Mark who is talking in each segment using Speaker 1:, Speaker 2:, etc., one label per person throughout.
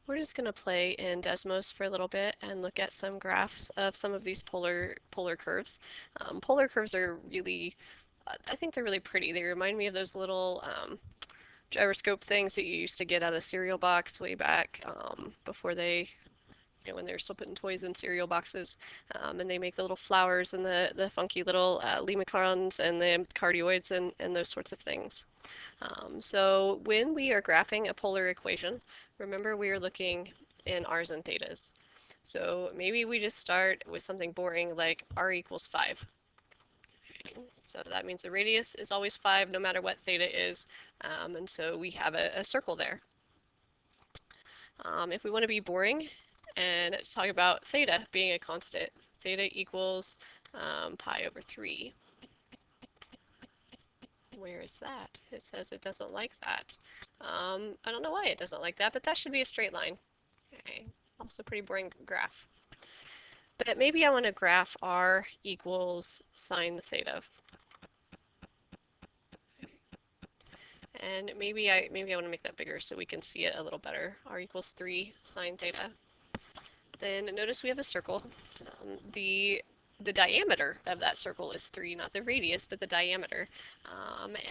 Speaker 1: We're just going to play in Desmos for a little bit and look at some graphs of some of these polar curves. Polar curves are really, I think they're really pretty. They remind me of those little gyroscope things that you used to get out of cereal box way back before they, when they were still putting toys in cereal boxes. And they make the little flowers and the funky little lemicons and the cardioids and those sorts of things. So when we are graphing a polar equation, remember we are looking in r's and thetas. So maybe we just start with something boring like r equals 5. So that means the radius is always 5 no matter what theta is, and so we have a circle there. If we want to be boring and talk about theta being a constant, theta equals pi over 3. Where is that? It says it doesn't like that. I don't know why it doesn't like that, but that should be a straight line. Okay, also pretty boring graph. But maybe I want to graph r equals sine theta. And maybe I want to make that bigger so we can see it a little better. R equals 3 sine theta. Then notice we have a circle. The diameter of that circle is 3, not the radius, but the diameter.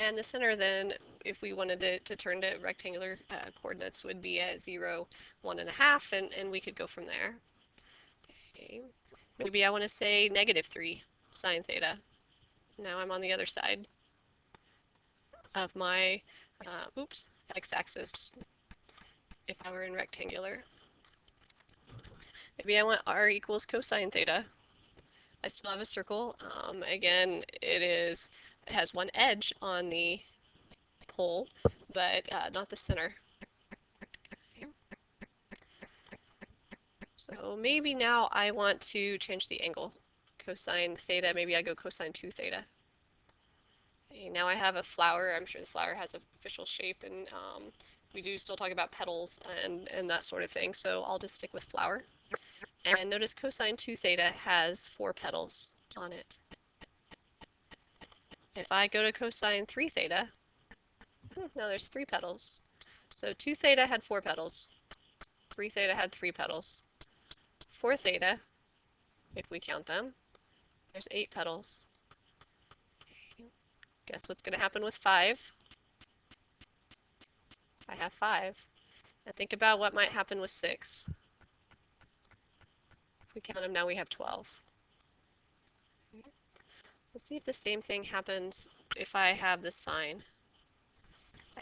Speaker 1: And the center then, if we wanted to turn to rectangular coordinates, would be at 0, 1.5, and we could go from there. Okay. Maybe I want to say -3 sine theta. Now I'm on the other side of my, x-axis if I were in rectangular. Maybe I want r equals cosine theta. I still have a circle. Again, it has one edge on the pole, but not the center. So maybe now I want to change the angle. Cosine theta, maybe I go cosine 2 theta. Okay, now I have a flower. I'm sure the flower has an official shape, and we do still talk about petals and that sort of thing, so I'll just stick with flower. And notice cosine 2 theta has 4 petals on it. If I go to cosine 3 theta, no, there's 3 petals. So 2 theta had 4 petals. 3 theta had 3 petals. 4 theta, if we count them, there's 8 petals. Guess what's going to happen with 5? I have 5. And think about what might happen with 6. If we count them now, we have 12. Let's see if the same thing happens if I have the sign.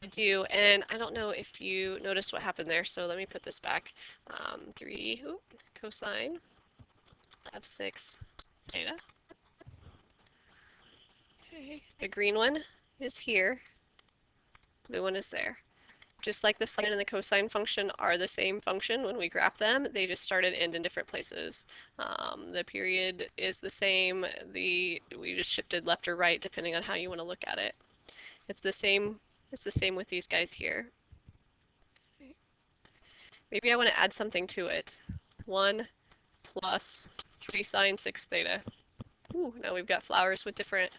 Speaker 1: I do, and I don't know if you noticed what happened there, so let me put this back. 3 cosine of 6 theta. Okay. The green one is here, blue one is there. Just like the sine and the cosine function are the same function when we graph them, they just start and end in different places. The period is the same, we just shifted left or right depending on how you want to look at it. It's the same with these guys here. Okay. Maybe I want to add something to it. 1 plus 3 sine 6 theta. Ooh, now we've got flowers with different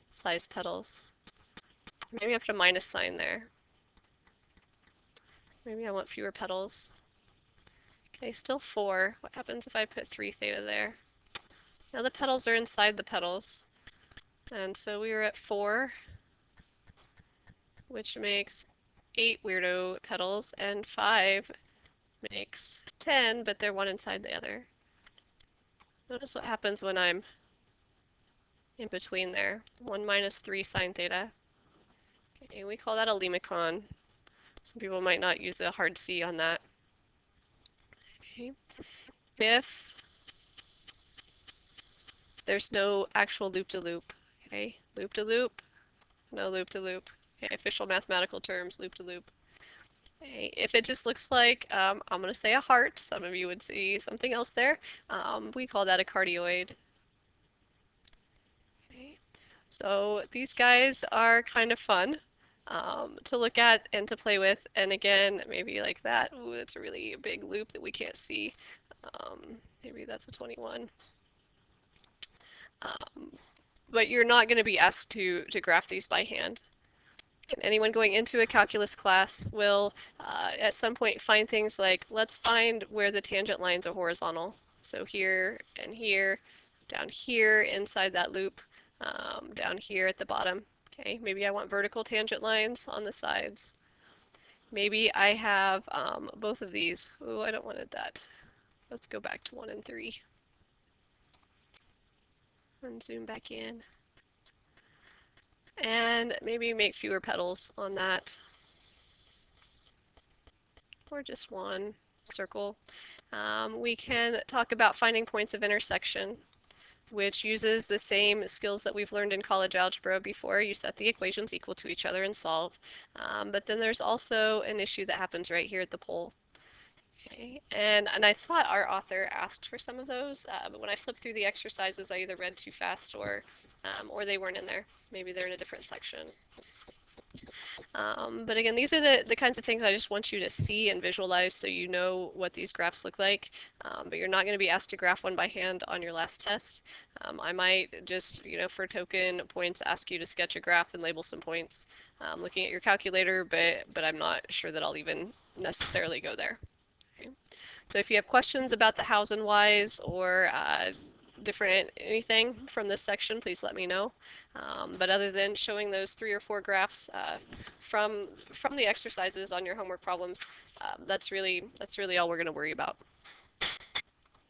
Speaker 1: size petals. Maybe I put a minus sign there. Maybe I want fewer petals. Okay, still 4. What happens if I put 3 theta there? Now the petals are inside the petals. And so we were at 4, which makes 8 weirdo petals, and 5 makes 10, but they're one inside the other. Notice what happens when I'm in between there. 1 minus 3 sine theta. Okay, we call that a lemicon. Some people might not use a hard C on that. Okay. If there's no actual loop-to-loop, okay, loop-to-loop, no loop-to-loop. Okay, official mathematical terms, loop-to-loop. Okay, if it just looks like, I'm going to say a heart, some of you would see something else there, we call that a cardioid. Okay. So these guys are kind of fun to look at and to play with. And again, maybe like that. Ooh, that's a really big loop that we can't see. Maybe that's a 21. But you're not going to be asked to graph these by hand. And anyone going into a calculus class will at some point find things like, let's find where the tangent lines are horizontal. So here and here, down here inside that loop, down here at the bottom. Okay, maybe I want vertical tangent lines on the sides. Maybe I have both of these. Oh, I don't wanted that. Let's go back to 1 and 3 and zoom back in. And maybe make fewer petals on that, or just one circle. We can talk about finding points of intersection, which uses the same skills that we've learned in college algebra before. You set the equations equal to each other and solve. But then there's also an issue that happens right here at the pole. Okay. And I thought our author asked for some of those, but when I flipped through the exercises, I either read too fast or they weren't in there. Maybe they're in a different section. But again, these are the kinds of things I just want you to see and visualize so you know what these graphs look like. But you're not going to be asked to graph one by hand on your last test. I might just, for token points, ask you to sketch a graph and label some points looking at your calculator, but I'm not sure that I'll even necessarily go there. Okay. So if you have questions about the hows and whys or different anything from this section, please let me know. But other than showing those 3 or 4 graphs from the exercises on your homework problems, that's really all we're going to worry about.